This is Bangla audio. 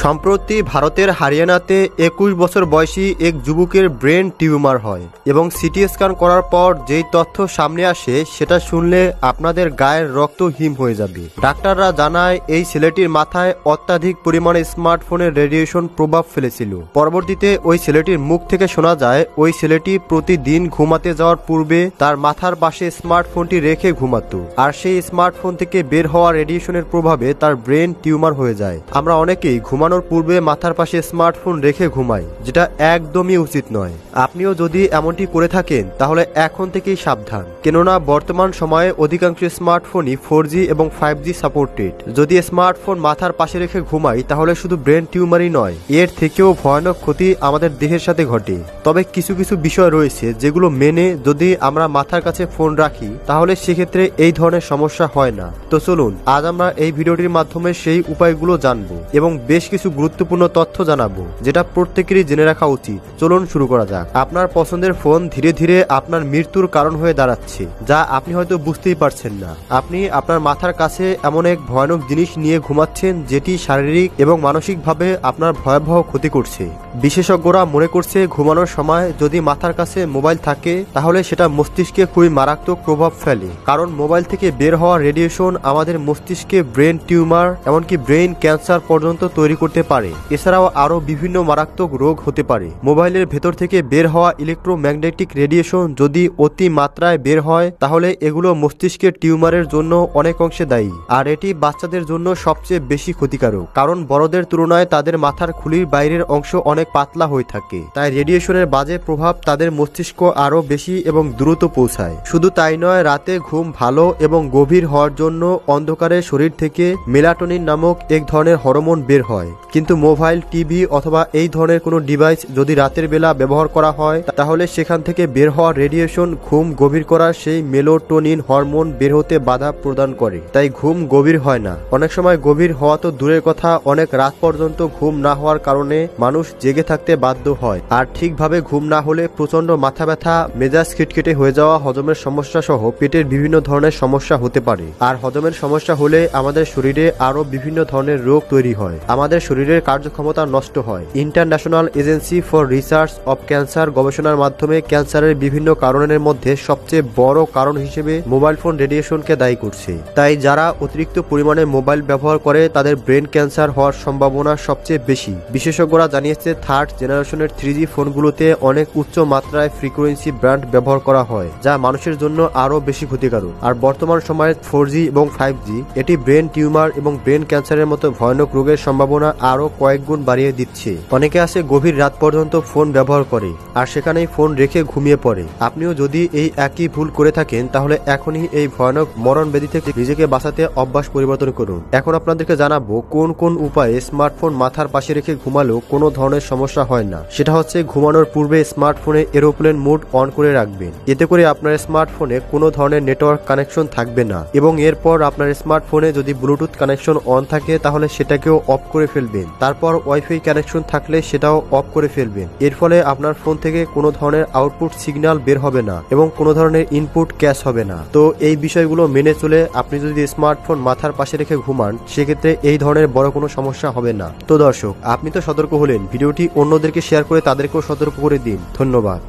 সম্প্রতি ভারতের হরিয়ানাতে 21 বছর বয়সী এক যুবকের ব্রেন টিউমার হয় এবং সিটি স্ক্যান করার পর যেই তথ্য সামনে আসে সেটা শুনলে আপনাদের গায়ের রক্ত হিম হয়ে যাবে। ডাক্তাররা জানায় এই ছেলেটির মাথায় অত্যাধিক পরিমাণে স্মার্টফোনের রেডিয়েশন প্রভাব ফেলেছিল। পরবর্তীতে ওই ছেলেটির মুখ থেকে শোনা যায় ওই ছেলেটি প্রতিদিন ঘুমাতে যাওয়ার পূর্বে তার মাথার পাশে স্মার্টফোনটি রেখে ঘুমাতো, আর সেই স্মার্টফোন থেকে বের হওয়া রেডিয়েশনের প্রভাবে তার ব্রেন টিউমার হয়ে যায়। আমরা অনেকেই ঘুমানোর পূর্বে মাথার পাশে স্মার্টফোন রেখে ঘুমাই, যেটা একদমই উচিত নয়। আপনিও যদি এমনটি করে থাকেন তাহলে এখন থেকেই সাবধান, কেননা বর্তমান সময়ে অধিকাংশ স্মার্টফোনই 4G এবং 5G সাপোর্টেড। যদি স্মার্টফোন মাথার পাশে রেখে ঘুমাই তাহলে শুধু ব্রেন টিউমারই নয়, এর থেকেও ভয়ানক ক্ষতি আমাদের দেহের সাথে ঘটে। তবে কিছু কিছু বিষয় রয়েছে যেগুলো মেনে যদি আমরা মাথার কাছে ফোন রাখি তাহলে সেক্ষেত্রে এই ধরনের সমস্যা হয় না। তো চলুন আজ আমরা এই ভিডিওটির মাধ্যমে সেই উপায়গুলো জানবো এবং বেশ কিছু গুরুত্বপূর্ণ তথ্য জানাবো যেটা প্রত্যেকেরই জেনে রাখা উচিত। চলুন শুরু করা যাক। আপনার পছন্দের ফোন ধীরে ধীরে আপনার মৃত্যুর কারণ হয়ে দাঁড়াচ্ছে, যা আপনি হয়তো বুঝতেই পারছেন না। আপনি আপনার মাথার কাছে এমন এক ভয়ানক জিনিস নিয়ে ঘুমাচ্ছেন যেটি শারীরিক এবং মানসিকভাবে আপনার ভয়াবহ ক্ষতি করছে। বিশেষজ্ঞরা মনে করছে ঘুমানোর সময় যদি মাথার কাছে মোবাইল থাকে তাহলে সেটা মস্তিষ্কে খুবই মারাত্মক প্রভাব ফেলে, কারণ মোবাইল থেকে বের হওয়া রেডিয়েশন আমাদের মস্তিষ্কে ব্রেন টিউমার এমনকি ব্রেন ক্যান্সার পর্যন্ত তৈরি করতে পারে। এছাড়াও আরো বিভিন্ন মারাত্মক রোগ হতে পারে। মোবাইলের ভেতর থেকে বের হওয়া ইলেকট্রোম্যাগনেটিক রেডিয়েশন যদি অতি মাত্রায় বের হয় তাহলে এগুলো মস্তিষ্কের টিউমারের জন্য অনেক অংশে দায়ী, আর এটি বাচ্চাদের জন্য সবচেয়ে বেশি ক্ষতিকারক, কারণ বড়দের তুলনায় তাদের মাথার খুলির বাইরের অংশ অনেক পাতলা হয়ে থাকে। তাই রেডিয়েশনের বাজে প্রভাব তাদের মস্তিষ্ক আরো বেশি এবং দ্রুত পৌঁছায়। শুধু তাই নয়, রাতে ঘুম ভালো এবং গভীর হওয়ার জন্য অন্ধকারে শরীর থেকে মেলাটোনিন নামক এক ধরনের হরমোন বের হয়, কিন্তু মোবাইল, টিভি অথবা এই ধরনের কোনো ডিভাইস যদি রাতের বেলা ব্যবহার করা হয় তাহলে সেখান থেকে বের হওয়া রেডিয়েশন ঘুম গভীর করার সেই মেলাটোনিন হরমোন বের হতে বাধা প্রদান করে। তাই ঘুম গভীর হয় না। অনেক সময় গভীর হওয়া তো দূরের কথা, অনেক রাত পর্যন্ত ঘুম না হওয়ার কারণে মানুষ জেগে থাকতে বাধ্য হয়। আর ঠিকভাবে ঘুম না হলে প্রচন্ড মাথা ব্যথা, মেজাজ খিটখিটে হয়ে যাওয়া, হজমের সমস্যা সহ পেটের বিভিন্ন ধরনের সমস্যা হতে পারে। আর হজমের সমস্যা হলে আমাদের শরীরে আরো বিভিন্ন ধরনের রোগ তৈরি হয়, আমাদের শরীরের কার্যক্ষমতা নষ্ট হয়। International agency for research of cancer গবেষণার মাধ্যমে ক্যান্সারের বিভিন্ন কারণের মধ্যে সবচেয়ে বড় কারণ হিসেবে মোবাইল ফোন রেডিয়েশনকে দায়ী করছে। তাই যারা অতিরিক্ত পরিমাণে মোবাইল ব্যবহার করে তাদের ব্রেন ক্যান্সার হওয়ার সম্ভাবনা সবচেয়ে বেশি। বিশেষজ্ঞরা জানিয়েছে থার্ড জেনারেশনের 3G ফোনগুলোতে অনেক উচ্চ মাত্রায় ফ্রিকোয়েন্সি ব্যান্ড ব্যবহার করা হয়, যা মানুষের জন্য আরো বেশি ক্ষতিকারক। আর বর্তমান সময়ে 4G এবং 5G এটি ব্রেন টিউমার এবং ব্রেন ক্যান্সারের মতো ভয়ানক রোগের সম্ভাবনা আরো কয়েক গুণ বাড়িয়ে দিচ্ছে। অনেকে আছে গভীর রাত পর্যন্ত ফোন ব্যবহার করে আর সেখানেই ফোন রেখে ঘুমিয়ে পড়ে। আপনিও যদি এই একই ভুল করে থাকেন তাহলে এখনই এই ভয়ানক মরণ ব্যাধি থেকে নিজেকে বাঁচাতে অভ্যাস পরিবর্তন করুন। এখন আপনাদেরকে জানাবো কোন কোন উপায়ে স্মার্টফোন মাথার পাশে রেখে ঘুমালেও কোনো ধরনের সমস্যা হয় না। সেটা হচ্ছে ঘুমানোর পূর্বে স্মার্টফোনে এরোপ্লেন মোড অন করে রাখবেন। এতে করে আপনার স্মার্টফোনে কোনো ধরনের নেটওয়ার্ক কানেকশন থাকবে না, এবং এরপর আপনার স্মার্টফোনে যদি ব্লুটুথ কানেকশন অন থাকে তাহলে সেটাকেও অফ করে ফেলবেন। তারপর ওয়াইফাই কানেকশন থাকলে সেটাও অফ করে ফেলবেন। এর ফলে আপনার ফোন থেকে কোনো ধরনের আউটপুট সিগন্যাল বের হবে না এবং কোনো ধরনের ইনপুট ক্যাশ হবে না। তো এই বিষয়গুলো মেনে চলে আপনি যদি স্মার্টফোন মাথার পাশে রেখে ঘুমান সেক্ষেত্রে এই ধরনের বড় কোনো সমস্যা হবে না। তো দর্শক, আপনি তো সতর্ক হলেন, ভিডিওটি অন্যদেরকে শেয়ার করে তাদেরকেও সতর্ক করে দিন। ধন্যবাদ।